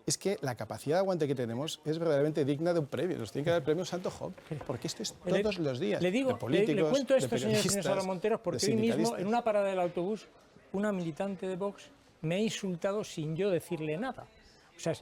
Es que la capacidad de aguante que tenemos es verdaderamente digna de un premio. Nos tiene que dar el premio Santo Job, porque esto es todos los días. Le digo, de políticos, le cuento esto, de señor Sala Monteros, porque hoy mismo, en una parada del autobús, una militante de Vox me ha insultado sin yo decirle nada. O sea,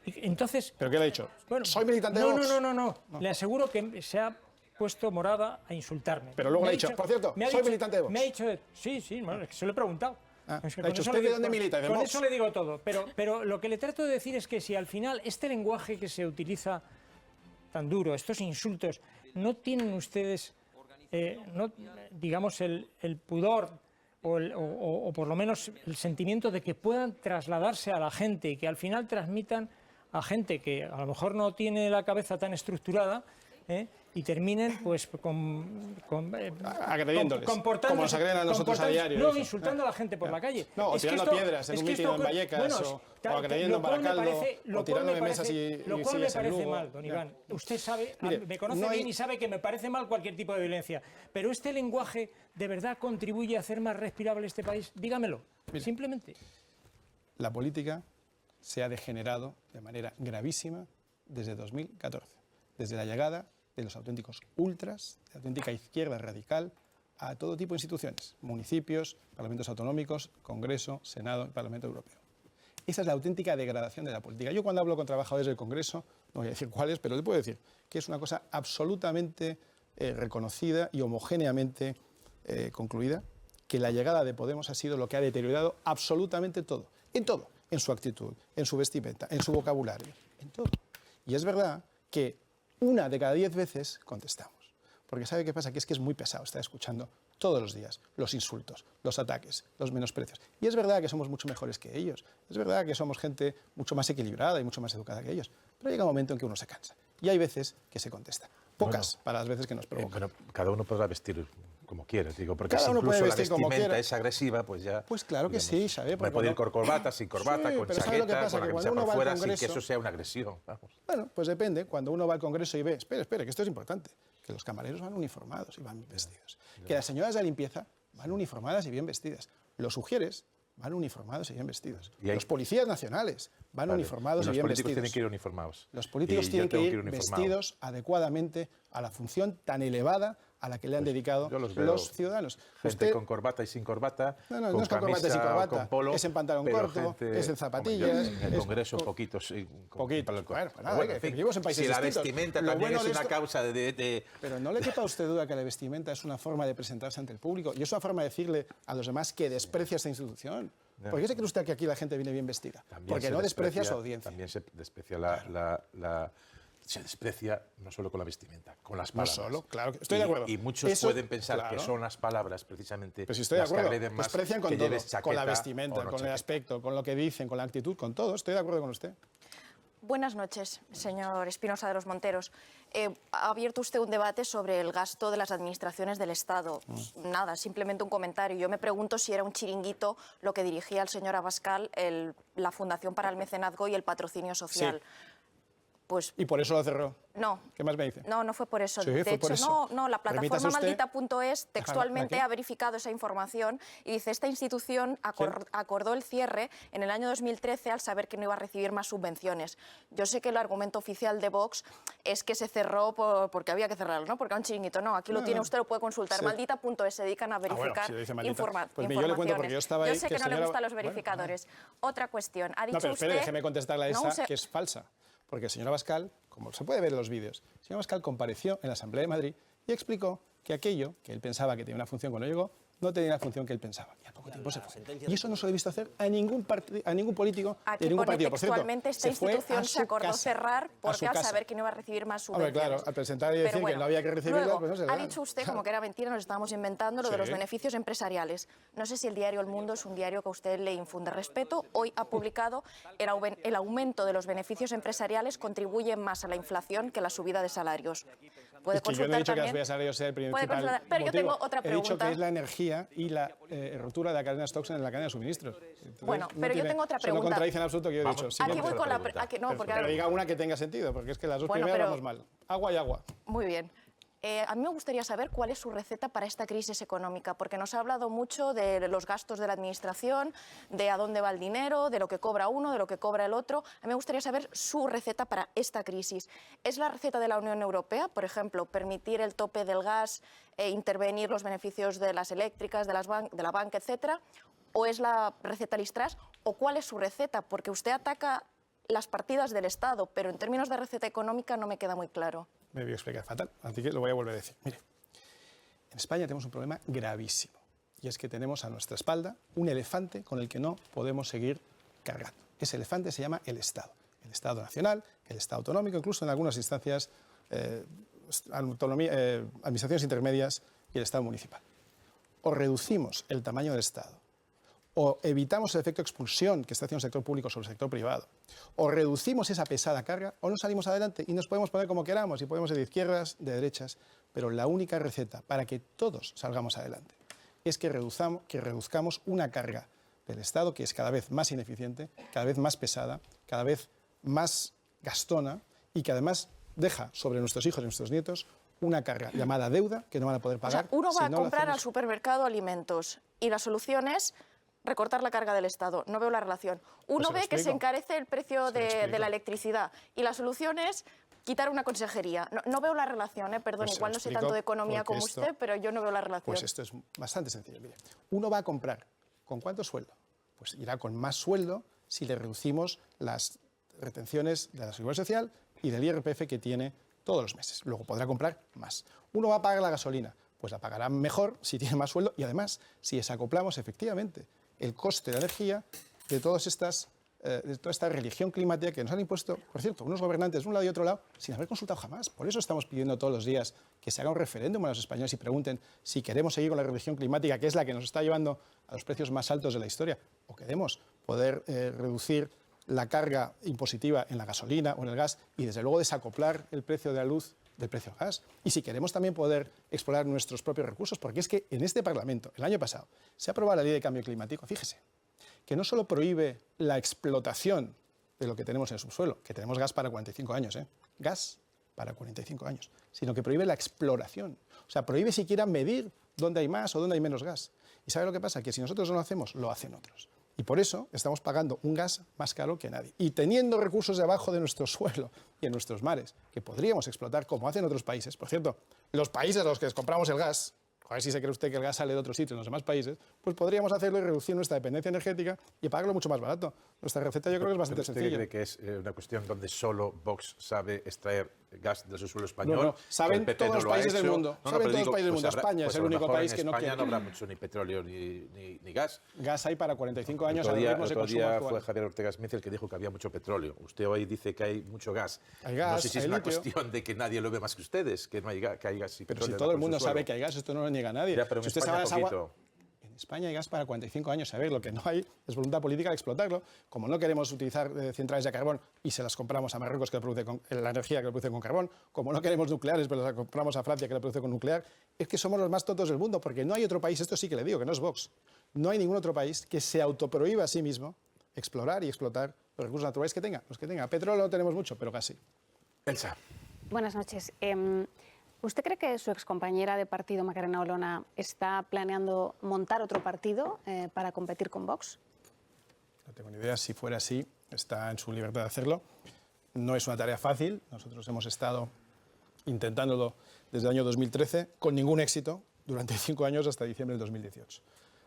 entonces... ¿Pero qué le ha dicho? Bueno, ¿soy militante de Vox? No. Le aseguro que se ha puesto morada a insultarme. Pero luego le ha dicho, por cierto, soy militante de Vox. Me ha dicho, sí, bueno, es que se lo he preguntado. Es que le ha dicho, ¿usted de dónde milita? Con eso le digo todo. Pero lo que le trato de decir es que si al final este lenguaje que se utiliza tan duro, estos insultos, no tienen ustedes, digamos, el pudor o por lo menos el sentimiento de que puedan trasladarse a la gente y que al final transmitan a gente que a lo mejor no tiene la cabeza tan estructurada, y terminen pues agrediéndoles, como nos agreden a nosotros a diario. No, insultando a la gente por la calle. No, o tirando piedras en un mitin en Vallecas, o agrediendo en Baracaldo, o tirando de mesas y lo cual me parece mal, don Iván. Usted sabe, me conoce bien y sabe que me parece mal cualquier tipo de violencia. Pero este lenguaje de verdad contribuye a hacer más respirable este país. Dígamelo, simplemente. La política se ha degenerado de manera gravísima desde 2014, desde la llegada de los auténticos ultras, de la auténtica izquierda radical, a todo tipo de instituciones, municipios, parlamentos autonómicos, Congreso, Senado y Parlamento Europeo. Esa es la auténtica degradación de la política. Yo cuando hablo con trabajadores del Congreso, no voy a decir cuáles, pero le puedo decir que es una cosa absolutamente reconocida y homogéneamente concluida, que la llegada de Podemos ha sido lo que ha deteriorado absolutamente todo, en su actitud, en su vestimenta, en su vocabulario, en todo. Y es verdad que 1 de cada 10 veces contestamos. Porque ¿sabe qué pasa? Que es muy pesado estar escuchando todos los días los insultos, los ataques, los menosprecios. Y es verdad que somos mucho mejores que ellos. Es verdad que somos gente mucho más equilibrada y mucho más educada que ellos. Pero llega un momento en que uno se cansa. Y hay veces que se contesta. Pocas para las veces que nos provocan. Pero cada uno podrá vestir como quiere, digo, porque cada si uno incluso puede la vestir vestimenta es agresiva, pues ya... Pues claro que sí, ¿sabe? Me puede ir con corbata, sin corbata, sí, con chaqueta, con la camisa por fuera, sin que eso sea una agresión. Vamos. Bueno, pues depende. Cuando uno va al Congreso y ve, espere, que esto es importante, que los camareros van uniformados y van vestidos. Que las señoras de limpieza van uniformadas y bien vestidas. Los ujieres van uniformados y bien vestidos. Los policías nacionales van uniformados y bien vestidos. Los políticos tienen que ir uniformados. Los políticos tienen que ir vestidos adecuadamente a la función tan elevada a la que le han dedicado los ciudadanos. Gente con corbata y sin corbata, no es con corbata y sin corbata, con polo, es en pantalón corto, es en zapatillas. En el Congreso poquitos. Poquito. Bueno, en fin, vivimos en países si la distintos. vestimenta también es una causa de... Pero no le quepa a usted duda que la vestimenta es una forma de presentarse ante el público y es una forma de decirle a los demás que desprecia esta institución. ¿Por qué se cree usted que aquí la gente viene bien vestida? Porque no desprecia a su audiencia. También se desprecia se desprecia no solo con la vestimenta, con las palabras. No solo, claro, estoy de acuerdo. Y muchos pueden pensar que son las palabras precisamente pues si estoy de acuerdo. las que agreden más, desprecian con que todo, lleves chaqueta con la vestimenta, con el aspecto, con lo que dicen, con la actitud, con todo. Estoy de acuerdo con usted. Buenas noches, señor Espinosa de los Monteros. Ha abierto usted un debate sobre el gasto de las administraciones del Estado. Nada, simplemente un comentario. Yo me pregunto si era un chiringuito lo que dirigía el señor Abascal, la Fundación para el Mecenazgo y el Patrocinio Social. Sí. Pues, ¿Y por eso lo cerró? No. ¿Qué más me dice? No, no fue por eso. Sí, de fue hecho, por eso. No, la plataforma maldita.es textualmente ha verificado esa información y dice, esta institución acordó el cierre en el año 2013 al saber que no iba a recibir más subvenciones. Yo sé que el argumento oficial de Vox es que se cerró porque había que cerrarlo, ¿no? Porque era un chiringuito. No, aquí lo tiene usted, lo puede consultar. Sí. Maldita.es se dedican a verificar informaciones. Pues yo le cuento porque yo estaba ahí. Yo sé que no le gustan los verificadores. Otra cuestión. Ha dicho pero espere, usted... déjeme contestarle a esa, que es falsa. Porque el señor Abascal, como se puede ver en los vídeos, el señor Abascal compareció en la Asamblea de Madrid y explicó que aquello que él pensaba que tenía una función cuando llegó, no tenía la función que él pensaba. Y al poco tiempo se fue. Y eso no se lo he visto hacer a ningún político aquí de ningún partido. Por cierto, esta institución se acordó cerrar porque al saber que no iba a recibir más subvenciones. Claro, al presentar y decir que no había que recibirlas, luego, pues no se ha dicho usted, como que era mentira, nos estábamos inventando lo de los beneficios empresariales. No sé si el diario El Mundo es un diario que a usted le infunde respeto. Hoy ha publicado el aumento de los beneficios empresariales contribuye más a la inflación que la subida de salarios. Puede yo no he dicho que la subida de salarios sea el principal motivo. Pero yo tengo otra pregunta. He dicho que es la energía y la rotura de la cadena de stocks en la cadena de suministros. Entonces, bueno, pero yo tengo otra pregunta. No contradice en absoluto que yo he dicho. Aquí voy con la pero diga una que tenga sentido, porque es que las dos primeras vamos mal. Agua y agua. Muy bien. A mí me gustaría saber cuál es su receta para esta crisis económica, porque nos ha hablado mucho de los gastos de la administración, de a dónde va el dinero, de lo que cobra uno, de lo que cobra el otro. A mí me gustaría saber su receta para esta crisis. ¿Es la receta de la Unión Europea, por ejemplo, permitir el tope del gas, intervenir los beneficios de las eléctricas, de la banca, etcétera? ¿O es la receta Liz Truss? ¿O cuál es su receta? Porque usted ataca las partidas del Estado, pero en términos de receta económica no me queda muy claro. Me voy a explicar fatal, así que lo voy a volver a decir. Mire, en España tenemos un problema gravísimo, y es que tenemos a nuestra espalda un elefante con el que no podemos seguir cargando. Ese elefante se llama el Estado nacional, el Estado autonómico, incluso en algunas instancias, administraciones intermedias y el Estado municipal. O reducimos el tamaño del Estado, o evitamos el efecto expulsión que está haciendo el sector público sobre el sector privado, o reducimos esa pesada carga, o no salimos adelante y nos podemos poner como queramos y podemos ser de izquierdas, de derechas, pero la única receta para que todos salgamos adelante es que reduzcamos una carga del Estado que es cada vez más ineficiente, cada vez más pesada, cada vez más gastona y que además deja sobre nuestros hijos y nuestros nietos una carga llamada deuda que no van a poder pagar. O sea, uno va a comprar al supermercado alimentos y la solución es recortar la carga del Estado. No veo la relación. Uno ve que se encarece el precio de la electricidad y la solución es quitar una consejería. No veo la relación, perdón, igual no sé tanto de economía como usted, pero yo no veo la relación. Pues esto es bastante sencillo. Mire, uno va a comprar, ¿con cuánto sueldo? Pues irá con más sueldo si le reducimos las retenciones de la Seguridad Social y del IRPF que tiene todos los meses. Luego podrá comprar más. Uno va a pagar la gasolina, pues la pagará mejor si tiene más sueldo y además si desacoplamos efectivamente el coste de la energía de toda esta religión climática que nos han impuesto, por cierto, unos gobernantes de un lado y otro lado, sin haber consultado jamás. Por eso estamos pidiendo todos los días que se haga un referéndum a los españoles y pregunten si queremos seguir con la religión climática, que es la que nos está llevando a los precios más altos de la historia, o queremos poder reducir la carga impositiva en la gasolina o en el gas y, desde luego, desacoplar el precio de la luz del precio del gas. Y si queremos también poder explorar nuestros propios recursos, porque es que en este Parlamento, el año pasado, se ha aprobado la Ley de Cambio Climático, fíjese, que no solo prohíbe la explotación de lo que tenemos en el subsuelo, que tenemos gas para 45 años, gas para 45 años, sino que prohíbe la exploración. O sea, prohíbe siquiera medir dónde hay más o dónde hay menos gas. ¿Y sabe lo que pasa? Que si nosotros no lo hacemos, lo hacen otros. Y por eso estamos pagando un gas más caro que nadie. Y teniendo recursos debajo de nuestro suelo y en nuestros mares, que podríamos explotar como hacen otros países. Por cierto, los países a los que les compramos el gas, a ver si se cree usted que el gas sale de otros sitios en los demás países, pues podríamos hacerlo y reducir nuestra dependencia energética y pagarlo mucho más barato. Nuestra receta yo creo que es bastante sencilla. ¿Usted cree que es una cuestión donde solo Vox sabe extraer gas del subsuelo español? No, saben todos los países del mundo. Saben todos los países del mundo. España es el único país que no quiere. En España no habrá mucho ni petróleo ni gas. Gas hay para 45 años. El otro día fue Javier Ortega Smith el que dijo que había mucho petróleo. Usted hoy dice que hay mucho gas. Hay gas, no sé si es una cuestión de que nadie lo ve más que ustedes, que no hay gas, que hay gas y petróleo. Pero si todo el mundo sabe que hay gas, esto no lo niega nadie. Ya, pero en España poquito. En España hay gas para 45 años. A ver, lo que no hay es voluntad política de explotarlo. Como no queremos utilizar centrales de carbón y se las compramos a Marruecos, que lo produce con la energía que lo produce con carbón, como no queremos nucleares, pero las compramos a Francia, que lo produce con nuclear, es que somos los más tontos del mundo, porque no hay otro país, esto sí que le digo, que no es Vox, no hay ningún otro país que se autoprohíba a sí mismo explorar y explotar los recursos naturales que tenga. Los que tenga. Petróleo no tenemos mucho, pero casi. Elsa. Buenas noches. ¿Usted cree que su excompañera de partido, Macarena Olona, está planeando montar otro partido para competir con Vox? No tengo ni idea. Si fuera así, está en su libertad de hacerlo. No es una tarea fácil. Nosotros hemos estado intentándolo desde el año 2013 con ningún éxito durante 5 años hasta diciembre del 2018.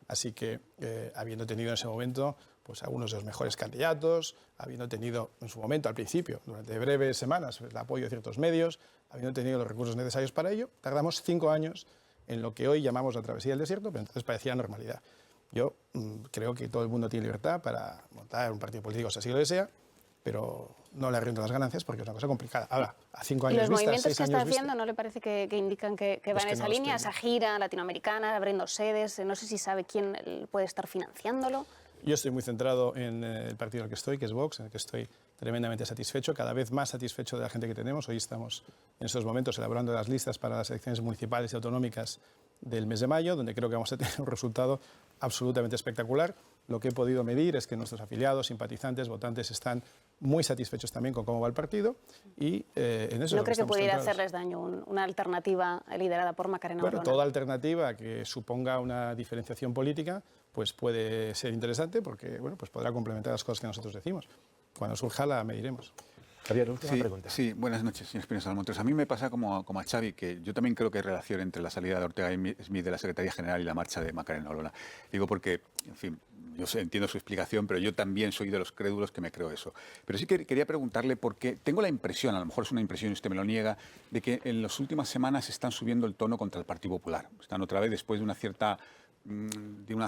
Así que, habiendo tenido en ese momento pues, algunos de los mejores candidatos, habiendo tenido en su momento, al principio, durante breves semanas, el apoyo de ciertos medios, habiendo tenido los recursos necesarios para ello, tardamos 5 años en lo que hoy llamamos la travesía del desierto, pero entonces parecía normalidad. Yo creo que todo el mundo tiene libertad para montar un partido político si así lo desea, pero no le arriendo las ganancias porque es una cosa complicada. Ahora, a 5 años vista, 6 años vista... ¿Y los movimientos que está haciendo no le parece que indican que va en esa línea, esa gira latinoamericana, abriendo sedes? No sé si sabe quién puede estar financiándolo. Yo estoy muy centrado en el partido en el que estoy, que es Vox, en el que estoy tremendamente satisfecho, cada vez más satisfecho de la gente que tenemos. Hoy estamos en estos momentos elaborando las listas para las elecciones municipales y autonómicas del mes de mayo, donde creo que vamos a tener un resultado absolutamente espectacular. Lo que he podido medir es que nuestros afiliados, simpatizantes, votantes están muy satisfechos también con cómo va el partido y en eso ¿No cree que pudiera hacerles daño una alternativa liderada por Macarena Olona? Bueno, toda alternativa que suponga una diferenciación política pues puede ser interesante porque bueno, pues podrá complementar las cosas que nosotros decimos. Cuando surja la mediremos. Javier, última pregunta. Sí, buenas noches, señor Espinosa Montes. A mí me pasa como a Xavi, que yo también creo que hay relación entre la salida de Ortega Smith de la Secretaría General y la marcha de Macarena Olona. Digo porque, en fin, yo entiendo su explicación, pero yo también soy de los crédulos que me creo eso. Pero sí que quería preguntarle, porque tengo la impresión, a lo mejor es una impresión y usted me lo niega, de que en las últimas semanas están subiendo el tono contra el Partido Popular. Están otra vez después de un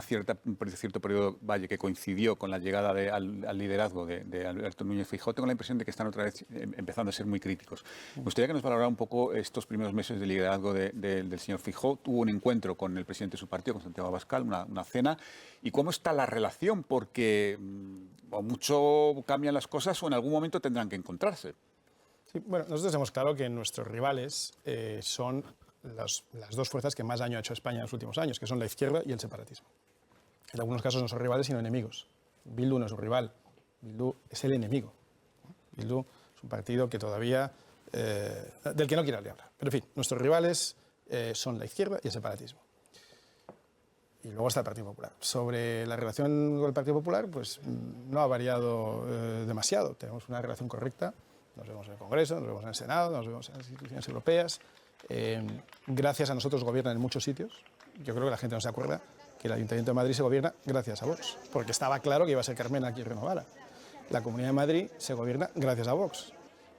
cierto periodo que coincidió con la llegada al liderazgo de Alberto Núñez Feijóo. Tengo la impresión de que están otra vez empezando a ser muy críticos. Me gustaría que nos valorara un poco estos primeros meses de liderazgo del señor Feijóo. Tuvo un encuentro con el presidente de su partido, con Santiago Abascal, una cena. ¿Y cómo está la relación? Porque o mucho cambian las cosas o en algún momento tendrán que encontrarse. Sí, bueno, nosotros tenemos claro que nuestros rivales son las dos fuerzas que más daño ha hecho a España en los últimos años, que son la izquierda y el separatismo. En algunos casos no son rivales, sino enemigos. Bildu no es un rival, Bildu es el enemigo. Bildu es un partido que todavía, del que no quiero hablar. Pero en fin, nuestros rivales son la izquierda y el separatismo. Y luego está el Partido Popular. Sobre la relación con el Partido Popular, pues no ha variado demasiado. Tenemos una relación correcta. Nos vemos en el Congreso, nos vemos en el Senado, nos vemos en las instituciones europeas. Gracias a nosotros gobiernan en muchos sitios. Yo creo que la gente no se acuerda que el Ayuntamiento de Madrid se gobierna gracias a Vox, porque estaba claro que iba a ser Carmena quien renovara. La Comunidad de Madrid se gobierna gracias a Vox.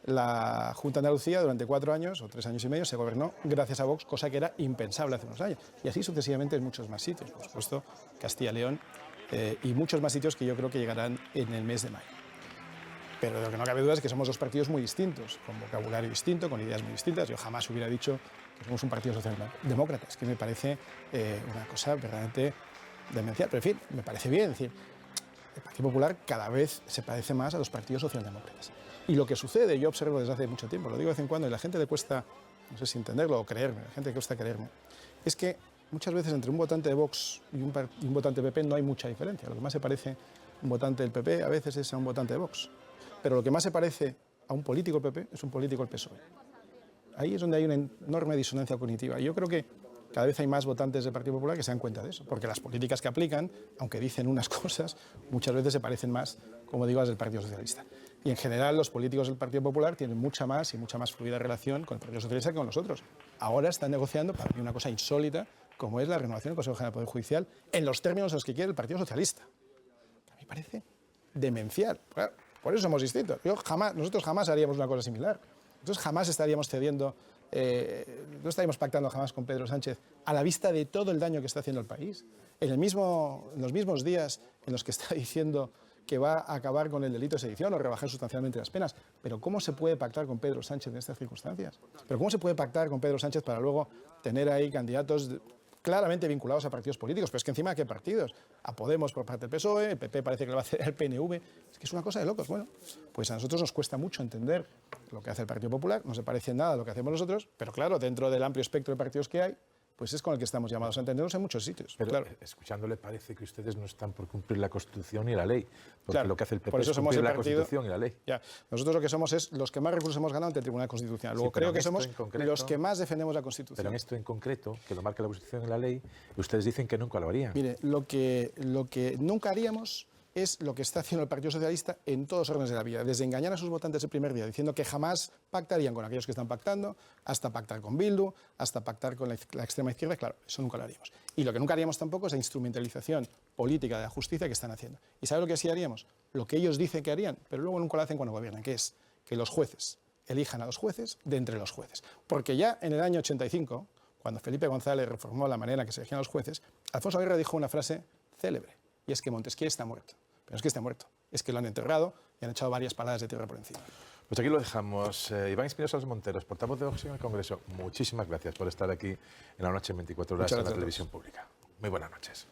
La Junta de Andalucía durante 4 años o 3 años y medio se gobernó gracias a Vox, cosa que era impensable hace unos años. Y así sucesivamente en muchos más sitios, por supuesto Castilla y León y muchos más sitios que yo creo que llegarán en el mes de mayo. Pero de lo que no cabe duda es que somos dos partidos muy distintos, con vocabulario distinto, con ideas muy distintas. Yo jamás hubiera dicho que somos un partido socialdemócrata. Es que me parece una cosa verdaderamente demencial. Pero en fin, me parece bien. Es decir, el Partido Popular cada vez se parece más a los partidos socialdemócratas. Y lo que sucede, yo observo desde hace mucho tiempo, lo digo de vez en cuando, y a la gente le cuesta, no sé si entenderlo o creerme, a la gente le cuesta creerme, es que muchas veces entre un votante de Vox y un votante de PP no hay mucha diferencia. Lo que más se parece a un votante del PP a veces es a un votante de Vox. Pero lo que más se parece a un político del PP es un político del PSOE. Ahí es donde hay una enorme disonancia cognitiva. Y yo creo que cada vez hay más votantes del Partido Popular que se dan cuenta de eso, porque las políticas que aplican, aunque dicen unas cosas, muchas veces se parecen más, como digo, a las del Partido Socialista. Y en general los políticos del Partido Popular tienen mucha más fluida relación con el Partido Socialista que con nosotros. Ahora están negociando para mí una cosa insólita, como es la renovación del Consejo General del Poder Judicial, en los términos en los que quiere el Partido Socialista. A mí me parece demencial. Claro, por eso somos distintos. Nosotros jamás haríamos una cosa similar. Nosotros jamás estaríamos cediendo, no estaríamos pactando jamás con Pedro Sánchez a la vista de todo el daño que está haciendo el país. En los mismos días en los que está diciendo que va a acabar con el delito de sedición o rebajar sustancialmente las penas. Pero ¿cómo se puede pactar con Pedro Sánchez en estas circunstancias? ¿Pero cómo se puede pactar con Pedro Sánchez para luego tener ahí candidatos claramente vinculados a partidos políticos? Pero es que encima, ¿qué partidos? A Podemos por parte del PSOE, el PP parece que le va a hacer al PNV. Es que es una cosa de locos. Bueno, pues a nosotros nos cuesta mucho entender lo que hace el Partido Popular, no se parece en nada a lo que hacemos nosotros, pero claro, dentro del amplio espectro de partidos que hay, pues es con el que estamos llamados a entendernos en muchos sitios. Pero claro. Escuchándole parece que ustedes no están por cumplir la Constitución y la ley, porque claro, lo que hace el PP por eso es cumplir somos la partido, Constitución y la ley. Ya. Nosotros lo que somos es los que más recursos hemos ganado ante el Tribunal Constitucional. Luego creo que somos los que más defendemos la Constitución. Pero en esto en concreto, que lo marca la Constitución y la ley, ustedes dicen que nunca lo harían. Mire, lo que nunca haríamos es lo que está haciendo el Partido Socialista en todos los órdenes de la vida, desde engañar a sus votantes el primer día, diciendo que jamás pactarían con aquellos que están pactando, hasta pactar con Bildu, hasta pactar con la extrema izquierda. Claro, eso nunca lo haríamos. Y lo que nunca haríamos tampoco es la instrumentalización política de la justicia que están haciendo. ¿Y sabe lo que sí haríamos? Lo que ellos dicen que harían, pero luego nunca lo hacen cuando gobiernan, que es que los jueces elijan a los jueces de entre los jueces. Porque ya en el año 85, cuando Felipe González reformó la manera en que se elegían los jueces, Alfonso Guerra dijo una frase célebre, y es que Montesquieu está muerto. Pero no es que esté muerto, es que lo han enterrado y han echado varias paladas de tierra por encima. Pues aquí lo dejamos. Iván Espinosa Monteros, portavoz de Vox en el Congreso, muchísimas gracias por estar aquí en La Noche en 24 Horas en la televisión pública. Muy buenas noches.